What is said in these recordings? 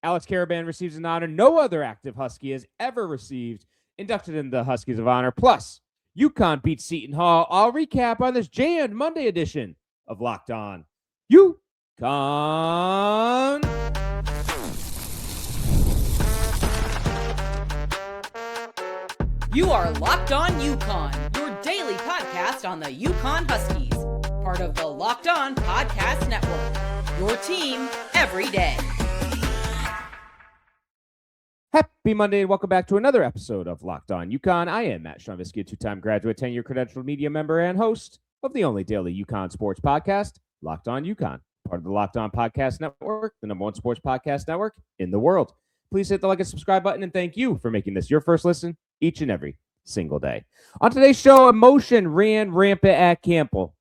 Alex Karaban receives an honor no other active Husky has ever received, inducted into the Huskies of Honor. Plus, UConn beats Seton Hall. I'll recap on this Jan Monday edition of Locked On UConn. You are Locked On UConn, your daily podcast on the UConn Huskies, part of the Locked On Podcast Network, your team every day. Happy Monday and welcome back to another episode of Locked On UConn. I am Matt Schonvisky, a two-time graduate, 10-year credentialed media member and host of the only daily UConn sports podcast, Locked On UConn, part of the Locked On Podcast Network, the #1 sports podcast network in the world. Please hit the like and subscribe button, and thank you for making this your first listen each and every single day. On today's show, emotion ran rampant at Gampel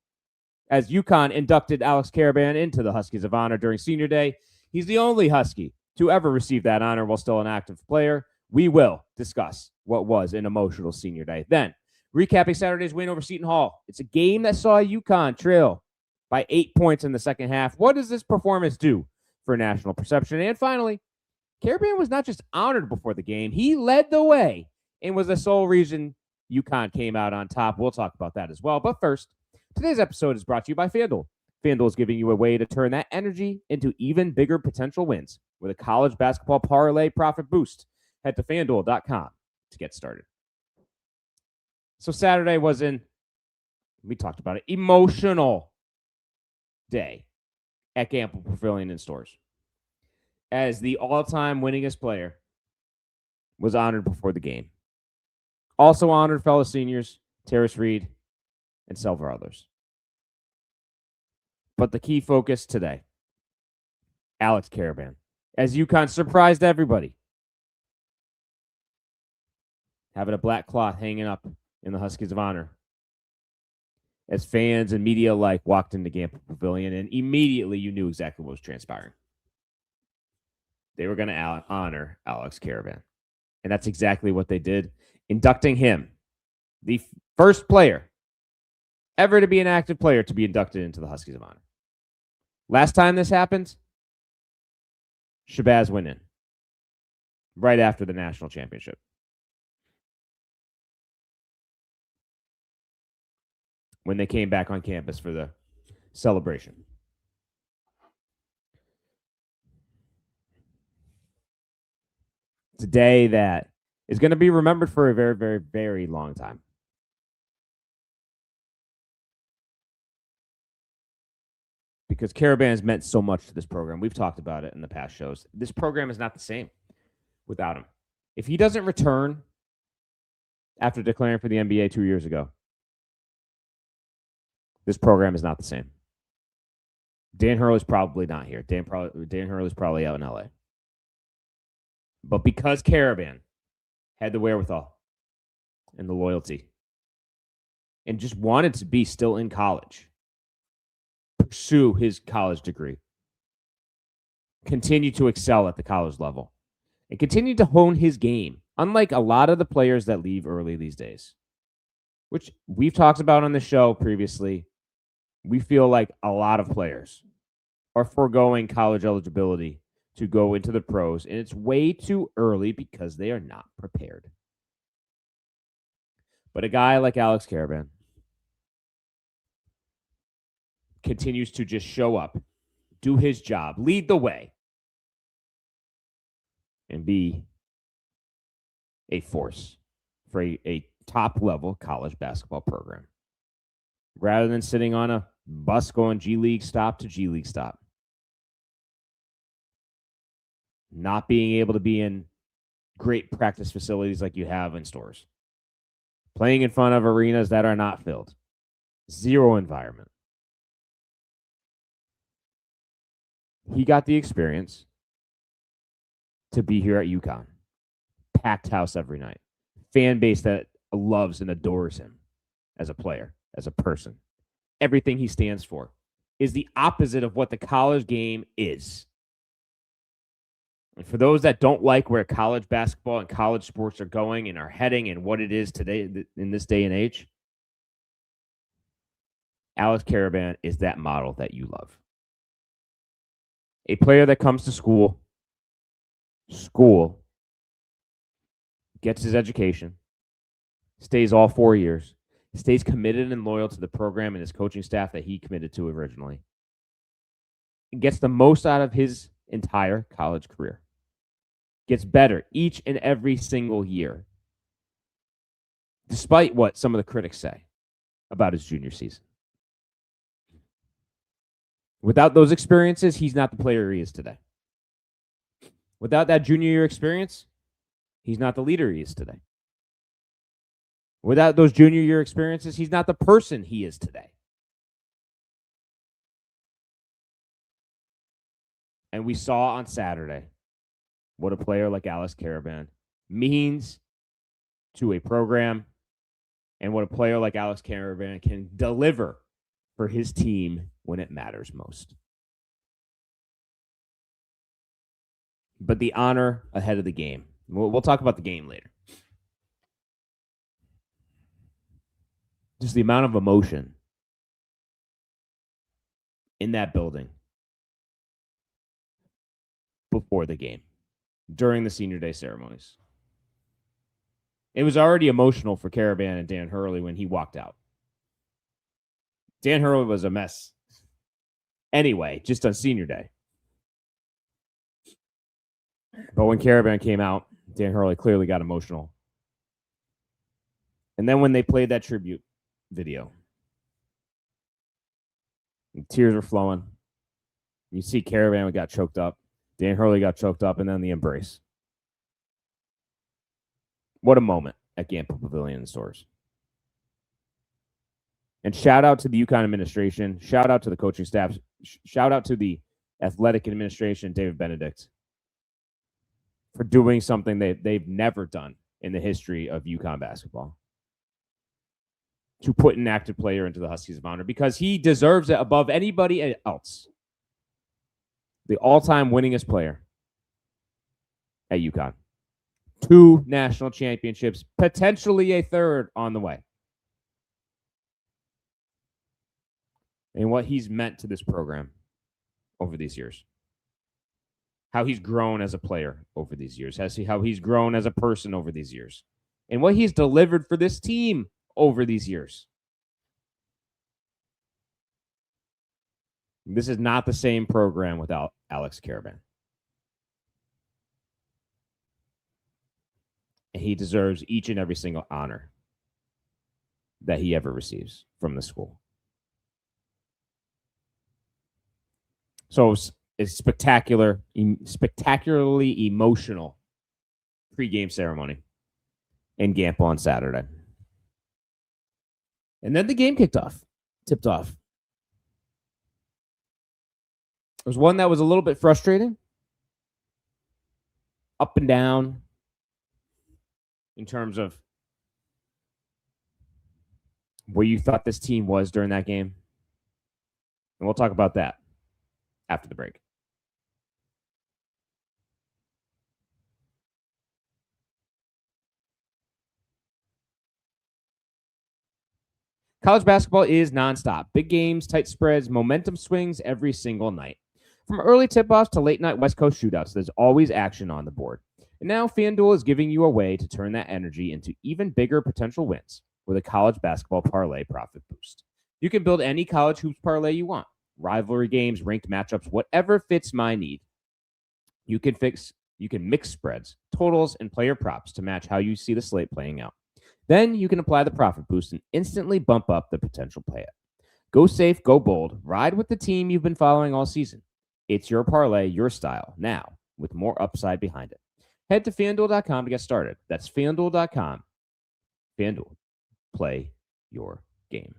as UConn inducted Alex Karaban into the Huskies of Honor during senior day. He's the only Husky to ever receive that honor while still an active player. We will discuss what was an emotional senior day. Then, recapping Saturday's win over Seton Hall. It's a game that saw UConn trail by 8 points in the second half. What does this performance do for national perception? And finally, Karaban was not just honored before the game. He led the way and was the sole reason UConn came out on top. We'll talk about that as well. But first, today's episode is brought to you by FanDuel. FanDuel is giving you a way to turn that energy into even bigger potential wins with a college basketball parlay profit boost. Head to FanDuel.com to get started. So Saturday was we talked about it, emotional day at Gampel Pavilion in Stores, as the all-time winningest player was honored before the game. Also honored fellow seniors, Terrace Reid and several others. But the key focus today, Alex Karaban, as UConn surprised everybody, having a black cloth hanging up in the Huskies of Honor, as fans and media alike walked into Gampel Pavilion, and immediately you knew exactly what was transpiring. They were going to honor Alex Karaban. And that's exactly what they did, inducting him, the first player ever to be an active player to be inducted into the Huskies of Honor. Last time this happened, Shabazz went in right after the national championship. When they came back on campus for the celebration. It's a day that is going to be remembered for a very, very, very long time. Because Karaban has meant so much to this program. We've talked about it in the past shows. This program is not the same without him. If he doesn't return after declaring for the NBA 2 years ago, this program is not the same. Dan Hurley's probably not here. Dan Hurley's probably out in LA. But because Karaban had the wherewithal and the loyalty and just wanted to be still in college, pursue his college degree, continue to excel at the college level, and continue to hone his game, unlike a lot of the players that leave early these days, which we've talked about on the show previously. We feel like a lot of players are foregoing college eligibility to go into the pros, and it's way too early because they are not prepared. But a guy like Alex Karaban continues to just show up, do his job, lead the way, and be a force for a top-level college basketball program. Rather than sitting on a bus going G League stop to G League stop. Not being able to be in great practice facilities like you have in Stores. Playing in front of arenas that are not filled. Zero environment. He got the experience to be here at UConn. Packed house every night. Fan base that loves and adores him as a player, as a person. Everything he stands for is the opposite of what the college game is. And for those that don't like where college basketball and college sports are going and are heading and what it is today in this day and age, Alex Karaban is that model that you love. A player that comes to school school, gets his education, stays all 4 years, stays committed and loyal to the program and his coaching staff that he committed to originally, and gets the most out of his entire college career, gets better each and every single year, despite what some of the critics say about his junior season. Without those experiences, he's not the player he is today. Without that junior year experience, he's not the leader he is today. Without those junior year experiences, he's not the person he is today. And we saw on Saturday what a player like Alex Karaban means to a program and what a player like Alex Karaban can deliver for his team when it matters most. But the honor ahead of the game. We'll talk about the game later. Just the amount of emotion in that building before the game, during the senior day ceremonies. It was already emotional for Karaban and Dan Hurley when he walked out. Dan Hurley was a mess anyway, just on senior day. But when Karaban came out, Dan Hurley clearly got emotional. And then when they played that tribute video, tears were flowing. You see Karaban got choked up. Dan Hurley got choked up, and then the embrace. What a moment at Gampel Pavilion in Stores. And shout out to the UConn administration. Shout out to the coaching staff. Shout out to the athletic administration, David Benedict, for doing something they've never done in the history of UConn basketball. To put an active player into the Huskies of Honor because he deserves it above anybody else. The all-time winningest player at UConn. 2 national championships, potentially a third on the way. And what he's meant to this program over these years. How he's grown as a player over these years. How he's grown as a person over these years. And what he's delivered for this team over these years. This is not the same program without Alex Karaban. And he deserves each and every single honor that he ever receives from the school. So it's spectacularly emotional pregame ceremony in Gampel on Saturday. And then the game tipped off. It was one that was a little bit frustrating, up and down in terms of where you thought this team was during that game. And we'll talk about that after the break. College basketball is nonstop. Big games, tight spreads, momentum swings every single night. From early tip-offs to late-night West Coast shootouts, there's always action on the board. And now FanDuel is giving you a way to turn that energy into even bigger potential wins with a college basketball parlay profit boost. You can build any college hoops parlay you want. Rivalry games, ranked matchups, whatever fits my need. You can mix spreads, totals, and player props to match how you see the slate playing out. Then you can apply the profit boost and instantly bump up the potential payout. Go safe, go bold, ride with the team you've been following all season. It's your parlay, your style, now with more upside behind it. Head to FanDuel.com to get started. That's FanDuel.com. FanDuel. Play your game.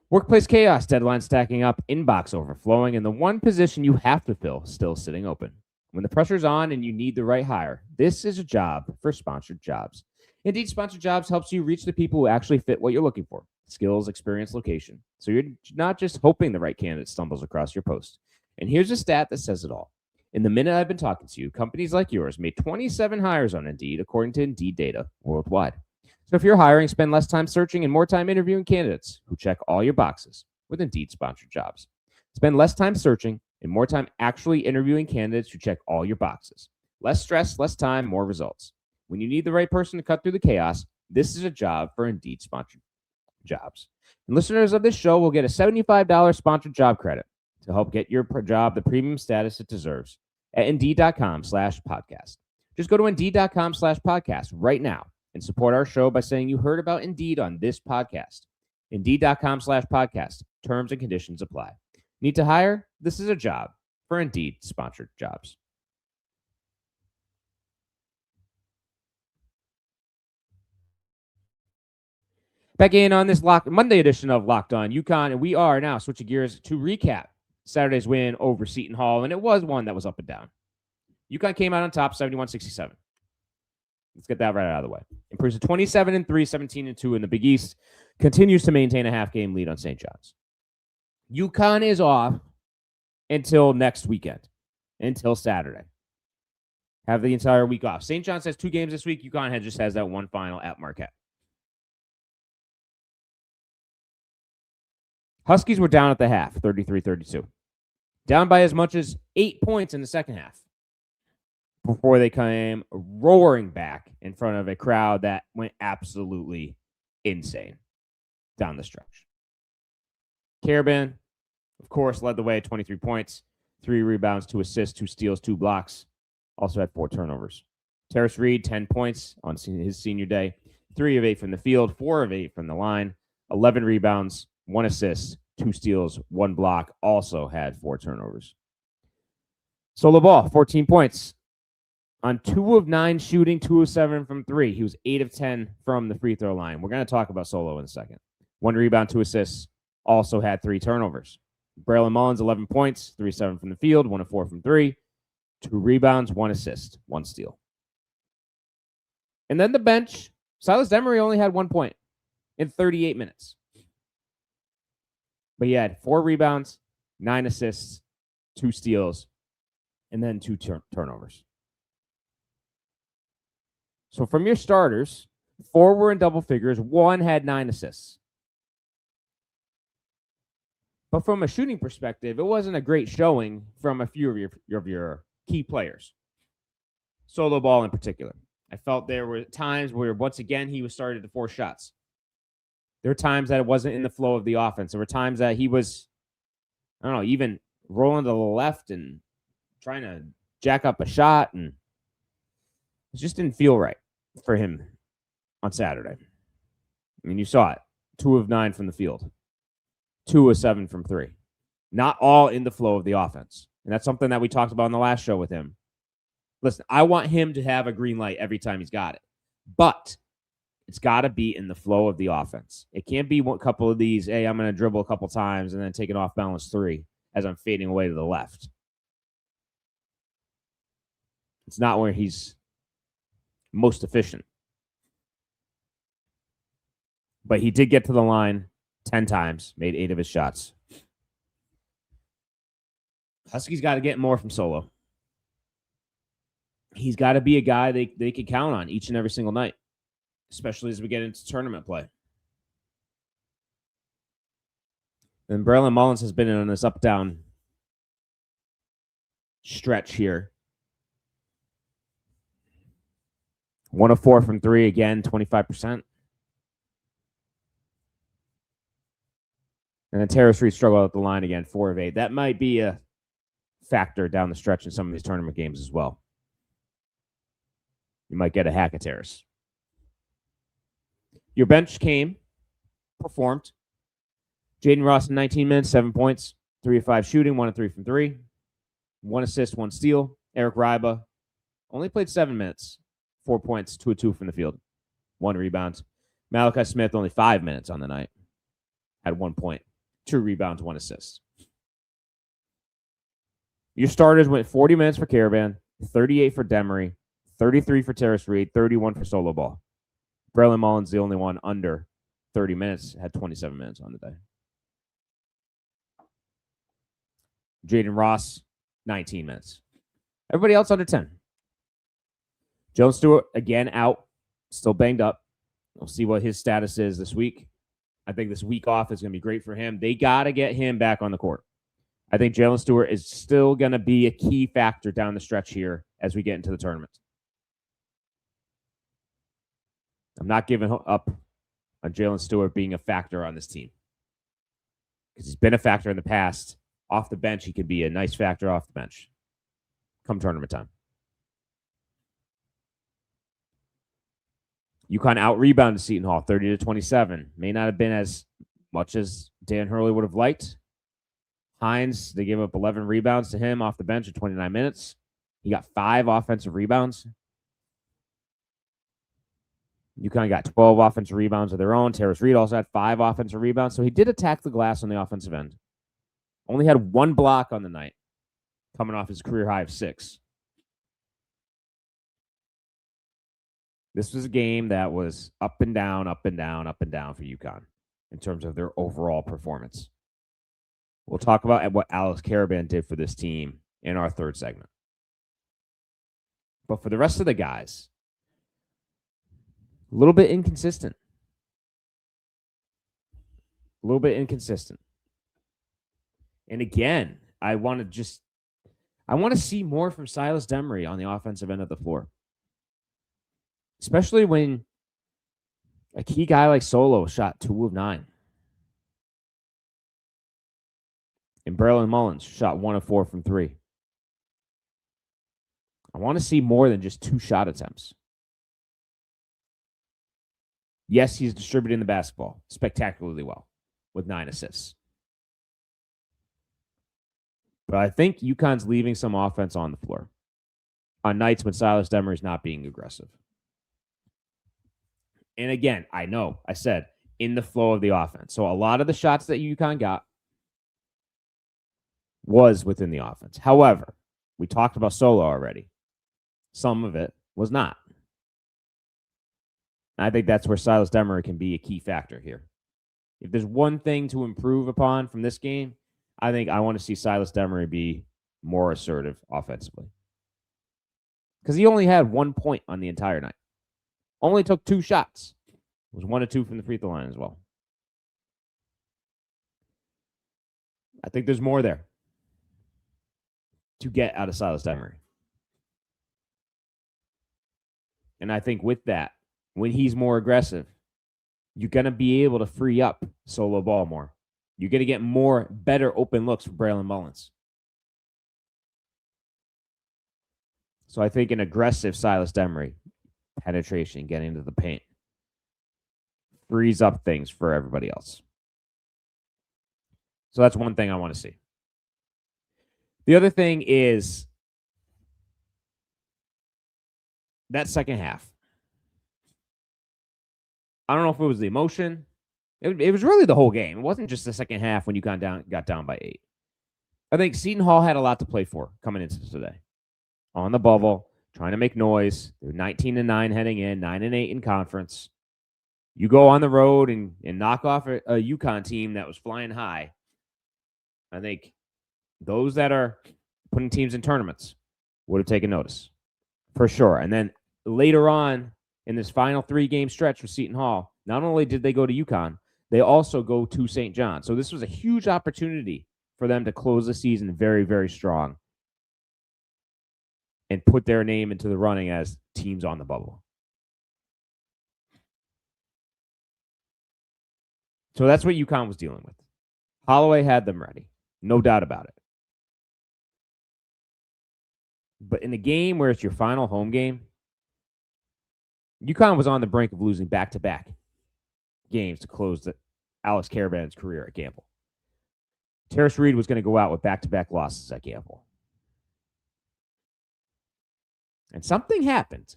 Workplace chaos, deadlines stacking up, inbox overflowing, and the one position you have to fill still sitting open. When the pressure's on and you need the right hire, this is a job for Sponsored Jobs. Indeed, Sponsored Jobs helps you reach the people who actually fit what you're looking for. Skills, experience, location. So you're not just hoping the right candidate stumbles across your post. And here's a stat that says it all. In the minute I've been talking to you, companies like yours made 27 hires on Indeed, according to Indeed data worldwide. So if you're hiring, spend less time searching and more time interviewing candidates who check all your boxes with Indeed sponsored jobs. Spend less time searching and more time actually interviewing candidates who check all your boxes. Less stress, less time, more results. When you need the right person to cut through the chaos, this is a job for Indeed sponsored jobs. And listeners of this show will get a $75 sponsored job credit to help get your job the premium status it deserves at Indeed.com/podcast. Just go to Indeed.com/podcast right now and support our show by saying you heard about Indeed on this podcast. Indeed.com/podcast. Terms and conditions apply. Need to hire? This is a job for Indeed sponsored jobs. Back in on this Monday edition of Locked On UConn, and we are now switching gears to recap Saturday's win over Seton Hall, and it was one that was up and down. UConn came out on top, 71-67. Let's get that right out of the way. Improves to 27-3, 17-2 in the Big East. Continues to maintain a half-game lead on St. John's. UConn is off until next weekend, until Saturday. Have the entire week off. St. John's has 2 games this week. UConn just has that one final at Marquette. Huskies were down at the half, 33-32. Down by as much as 8 points in the second half before they came roaring back in front of a crowd that went absolutely insane down the stretch. Karaban, of course, led the way at 23 points, 3 rebounds, 2 assists, 2 steals, 2 blocks. Also had 4 turnovers. Terrace Reid, 10 points on his senior day, 3 of 8 from the field, 4 of 8 from the line, 11 rebounds, 1 assist, 2 steals, 1 block. Also had 4 turnovers. Solo ball, 14 points. On 2 of 9 shooting, 2 of 7 from 3. He was 8 of 10 from the free throw line. We're going to talk about Solo in a second. 1 rebound, 2 assists. Also had 3 turnovers. Braylon Mullins, 11 points, 3 of 7 from the field, 1 of 4 from 3. 2 rebounds, 1 assist, 1 steal. And then the bench, Silas Demery only had 1 point in 38 minutes. But he had 4 rebounds, 9 assists, 2 steals, and then 2 turnovers. So from your starters, 4 were in double figures, 1 had 9 assists. But from a shooting perspective, it wasn't a great showing from a few of your key players. Solo ball in particular. I felt there were times where, once again, he was starting to force shots. There were times that it wasn't in the flow of the offense. There were times that he was, even rolling to the left and trying to jack up a shot, and it just didn't feel right for him on Saturday. I mean, you saw it. 2 of 9 from the field. 2 of 7 from 3. Not all in the flow of the offense. And that's something that we talked about in the last show with him. Listen, I want him to have a green light every time he's got it. But it's got to be in the flow of the offense. It can't be a couple of these, hey, I'm going to dribble a couple times and then take an off-balance 3 as I'm fading away to the left. It's not where he's most efficient. But he did get to the line 10 times, made 8 of his shots. Huskies got to get more from Solo. He's got to be a guy they can count on each and every single night, especially as we get into tournament play. And Braylon Mullins has been on this up-down stretch here. 1 of 4 from 3, again, 25%. And then Terrace Reid struggled at the line again, 4 of 8. That might be a factor down the stretch in some of these tournament games as well. You might get a hack at Terrace. Your bench performed. Jaden Ross in 19 minutes, 7 points, 3 of 5 shooting, 1 of 3 from 3. 1 assist, 1 steal. Eric Ryba only played 7 minutes, 4 points, 2 of 2 from the field, 1 rebound. Malachi Smith only 5 minutes on the night, had 1 point, 2 rebounds, 1 assist. Your starters went 40 minutes for Karaban, 38 for Demery, 33 for Terrace Reid, 31 for Solo Ball. Braylon Mullins, the only one under 30 minutes, had 27 minutes on the day. Jaden Ross, 19 minutes. Everybody else under 10. Jones Stewart, again, out, still banged up. We'll see what his status is this week. I think this week off is going to be great for him. They got to get him back on the court. I think Jalen Stewart is still going to be a key factor down the stretch here as we get into the tournament. I'm not giving up on Jalen Stewart being a factor on this team because he's been a factor in the past. Off the bench, he could be a nice factor off the bench come tournament time. UConn out-rebounded Seton Hall 30-27. May not have been as much as Dan Hurley would have liked. Hines, they gave up 11 rebounds to him off the bench in 29 minutes. He got 5 offensive rebounds. UConn got 12 offensive rebounds of their own. Terrace Reid also had 5 offensive rebounds. So he did attack the glass on the offensive end. Only had 1 block on the night, coming off his career high of 6. This was a game that was up and down, up and down, up and down for UConn in terms of their overall performance. We'll talk about what Alex Karaban did for this team in our third segment. But for the rest of the guys, a little bit inconsistent. And again, I want to see more from Silas Demery on the offensive end of the floor. Especially when a key guy like Solo shot 2 of 9. And Braylon Mullins shot 1 of 4 from 3. I want to see more than just 2 shot attempts. Yes, he's distributing the basketball spectacularly well with 9 assists. But I think UConn's leaving some offense on the floor on nights when Silas Demery is not being aggressive. And again, I know, I said, in the flow of the offense. So a lot of the shots that UConn got was within the offense. However, we talked about Solo already. Some of it was not. I think that's where Silas Demery can be a key factor here. If there's one thing to improve upon from this game, I think I want to see Silas Demery be more assertive offensively. Because he only had 1 point on the entire night. Only took 2 shots. It was 1 of 2 from the free throw line as well. I think there's more there to get out of Silas Demery. And I think with that, when he's more aggressive, you're going to be able to free up Solo Ball more. You're going to get more better open looks for Braylon Mullins. So I think an aggressive Silas Demery penetration, getting into the paint, frees up things for everybody else. So that's one thing I want to see. The other thing is that second half. I don't know if it was the emotion. It was really the whole game. It wasn't just the second half when UConn got down by 8. I think Seton Hall had a lot to play for coming into today. On the bubble, trying to make noise. They're 19-9 heading in, 9-8 in conference. You go on the road and knock off a UConn team that was flying high. I think those that are putting teams in tournaments would have taken notice for sure. And then later on in this final 3-game stretch for Seton Hall, not only did they go to UConn, they also go to St. John. So this was a huge opportunity for them to close the season very, very strong and put their name into the running as teams on the bubble. So that's what UConn was dealing with. Holloway had them ready. No doubt about it. But in a game where it's your final home game, UConn was on the brink of losing back-to-back games to close Alex Karaban's career at Gampel. Terrace Reid was going to go out with back-to-back losses at Gampel. And something happened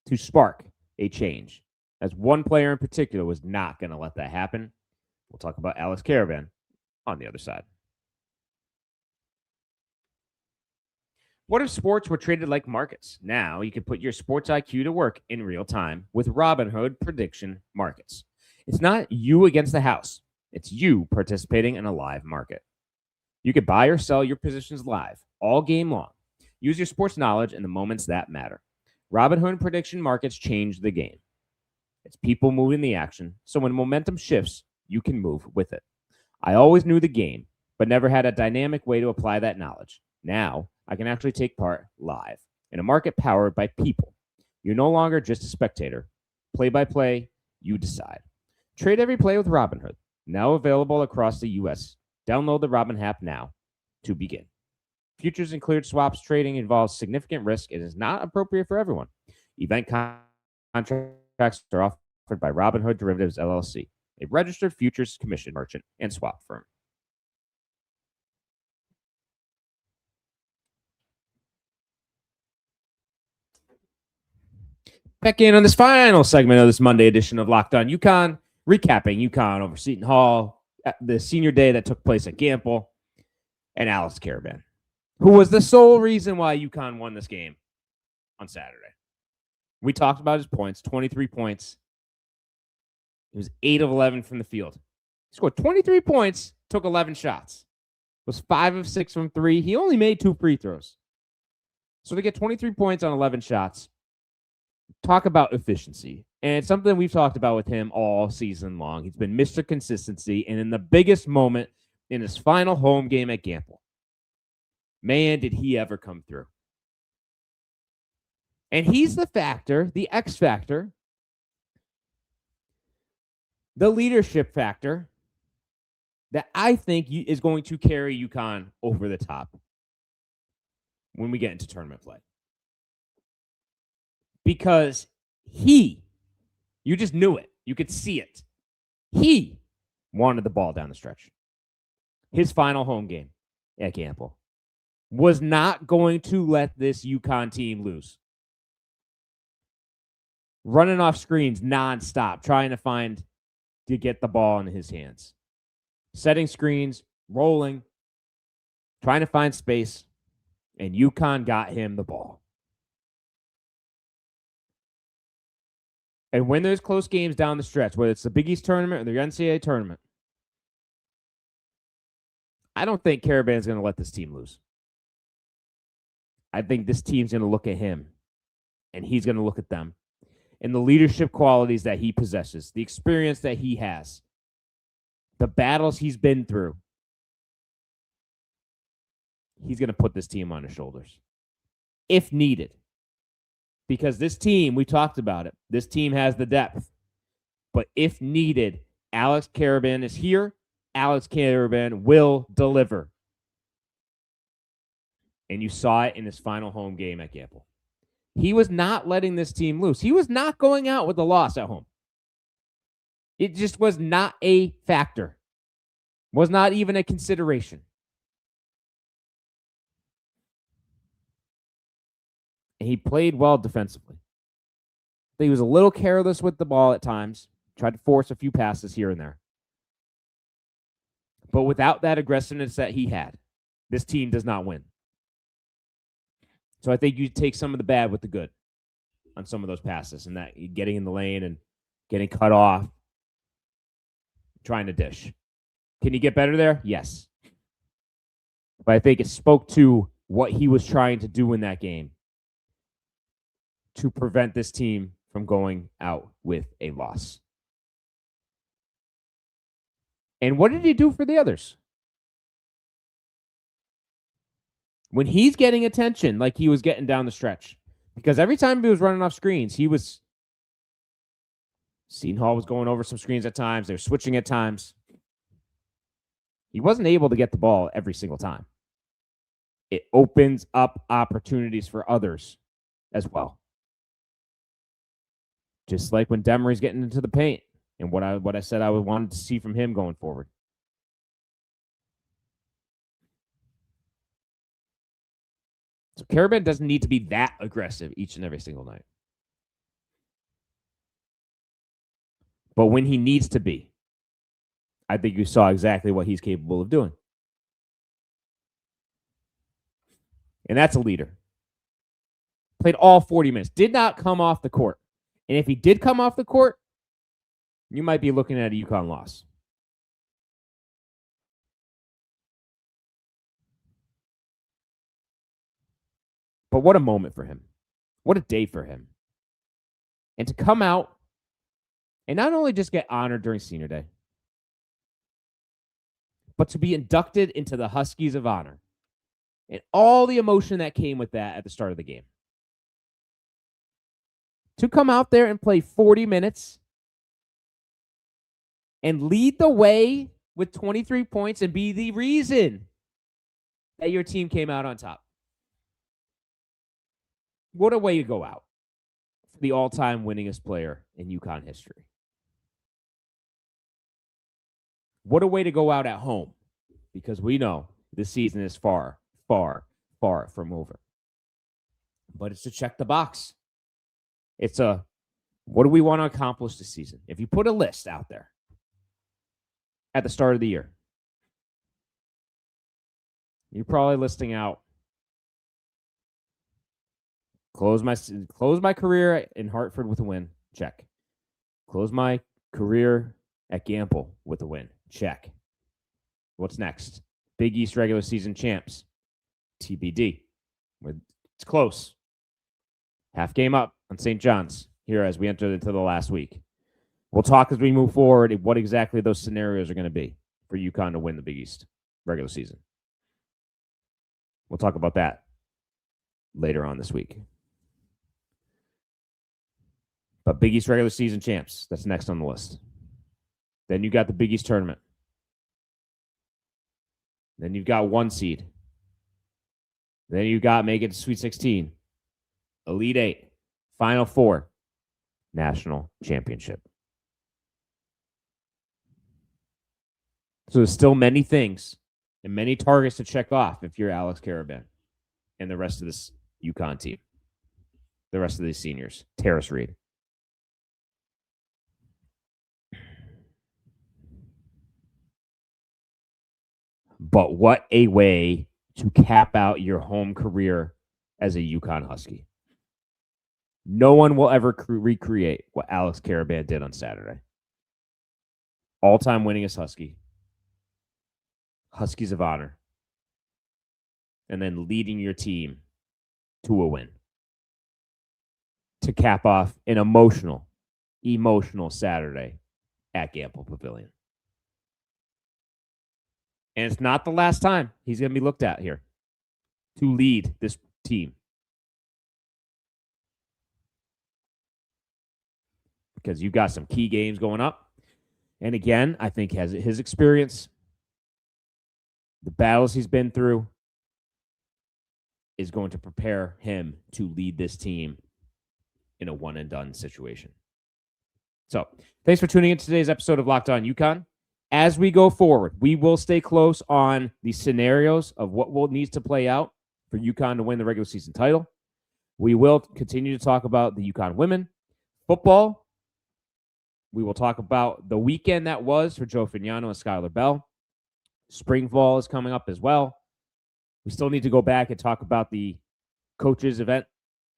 to spark a change, as one player in particular was not going to let that happen. We'll talk about Alex Karaban on the other side. What if sports were treated like markets? Now you can put your sports IQ to work in real time with Robinhood prediction markets. It's not you against the house. It's you participating in a live market. You can buy or sell your positions live all game long. Use your sports knowledge in the moments that matter. Robinhood prediction markets change the game. It's people moving the action. So when momentum shifts, you can move with it. I always knew the game, but never had a dynamic way to apply that knowledge. Now, I can actually take part live in a market powered by people. You're no longer just a spectator. Play by play, you decide. Trade every play with Robinhood, now available across the U.S. Download the Robin app now to begin. Futures and cleared swaps trading involves significant risk and is not appropriate for everyone. Event contracts are offered by Robinhood Derivatives LLC, a registered futures commission merchant and swap firm. Back in on this final segment of this Monday edition of Locked On UConn, recapping UConn over Seton Hall, the senior day that took place at Gampel, and Alex Karaban, who was the sole reason why UConn won this game on Saturday. We talked about his points, 23 points. He was 8 of 11 from the field. He scored 23 points, took 11 shots. Was 5 of 6 from 3. He only made 2 free throws. So to get 23 points on 11 shots, talk about efficiency. And it's something we've talked about with him all season long. He's been Mr. Consistency. And in the biggest moment in his final home game at Gampel, man, did he ever come through. And he's the factor, the X factor, the leadership factor that I think is going to carry UConn over the top when we get into tournament play. Because you just knew it. You could see it. He wanted the ball down the stretch. His final home game at Gampel was not going to let this UConn team lose. Running off screens nonstop, trying to get the ball in his hands. Setting screens, rolling, trying to find space, and UConn got him the ball. And when there's close games down the stretch, whether it's the Big East tournament or the NCAA tournament, I don't think Karaban's going to let this team lose. I think this team's going to look at him, and he's going to look at them. And the leadership qualities that he possesses, the experience that he has, the battles he's been through, he's going to put this team on his shoulders if needed. Because this team, we talked about it, this team has the depth. But if needed, Alex Karaban is here. Alex Karaban will deliver. And you saw it in his final home game at Gampel. He was not letting this team loose. He was not going out with a loss at home. It just was not a factor. Was not even a consideration. And he played well defensively. He was a little careless with the ball at times. Tried to force a few passes here and there. But without that aggressiveness that he had, this team does not win. So I think you take some of the bad with the good on some of those passes and that getting in the lane and getting cut off, trying to dish. Can you get better there? Yes. But I think it spoke to what he was trying to do in that game to prevent this team from going out with a loss. And what did he do for the others? When he's getting attention like he was getting down the stretch. Because every time he was running off screens, Seton Hall was going over some screens at times. They were switching at times. He wasn't able to get the ball every single time. It opens up opportunities for others as well. Just like when Demery's getting into the paint and what I said I wanted to see from him going forward. So Karaban doesn't need to be that aggressive each and every single night. But when he needs to be, I think you saw exactly what he's capable of doing. And that's a leader. Played all 40 minutes. Did not come off the court. And if he did come off the court, you might be looking at a UConn loss. But what a moment for him. What a day for him. And to come out And not only just get honored during senior day, but to be inducted into the Huskies of Honor. And all the emotion that came with that at the start of the game. To come out there and play 40 minutes and lead the way with 23 points and be the reason that your team came out on top. What a way to go out for the all-time winningest player in UConn history. What a way to go out at home, because we know this season is far, far, far from over. But it's to check the box. It's what do we want to accomplish this season? If you put a list out there at the start of the year, you're probably listing out close my career in Hartford with a win, check. Close my career at Gampel with a win, check. What's next? Big East regular season champs, TBD. It's close. Half game up on St. John's here as we enter into the last week. We'll talk as we move forward what exactly those scenarios are going to be for UConn to win the Big East regular season. We'll talk about that later on this week. But Big East regular season champs, that's next on the list. Then you got the Big East tournament. Then you've got 1 seed. Then you got make it to Sweet 16, Elite 8, Final 4, National Championship. So there's still many things and many targets to check off if you're Alex Karaban and the rest of this UConn team, the rest of these seniors, Terrace Reid. But what a way to cap out your home career as a UConn Husky. No one will ever recreate what Alex Karaban did on Saturday. All-time winningest Husky. Huskies of Honor. And then leading your team to a win. To cap off an emotional Saturday at Gampel Pavilion. And it's not the last time he's going to be looked at here to lead this team. Because you've got some key games going up. And again, I think his experience, the battles he's been through, is going to prepare him to lead this team in a one-and-done situation. So, thanks for tuning in to today's episode of Locked On UConn. As we go forward, we will stay close on the scenarios of what needs to play out for UConn to win the regular season title. We will continue to talk about the UConn women. Football, we will talk about the weekend that was for Joe Fignano and Skylar Bell. Spring ball is coming up as well. We still need to go back and talk about the coaches event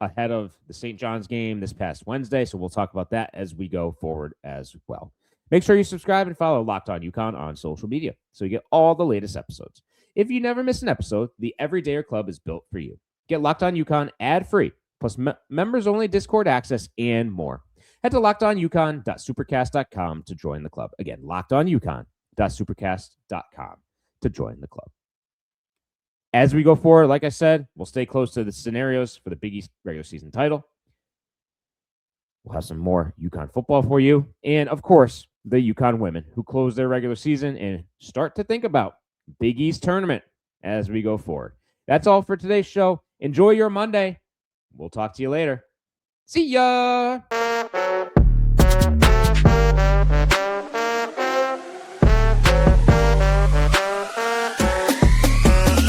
ahead of the St. John's game this past Wednesday, so we'll talk about that as we go forward as well. Make sure you subscribe and follow Locked On UConn on social media so you get all the latest episodes. If you never miss an episode, the Everydayer Club is built for you. Get Locked On UConn ad-free, plus members-only Discord access and more. Head to lockedonucon.supercast.com to join the club. Again, lockedonucon.supercast.com to join the club. As we go forward, like I said, we'll stay close to the scenarios for the Big East regular season title. We'll have some more UConn football for you. And, of course, the UConn women who close their regular season and start to think about Big East tournament as we go forward. That's all for today's show. Enjoy your Monday. We'll talk to you later. See ya!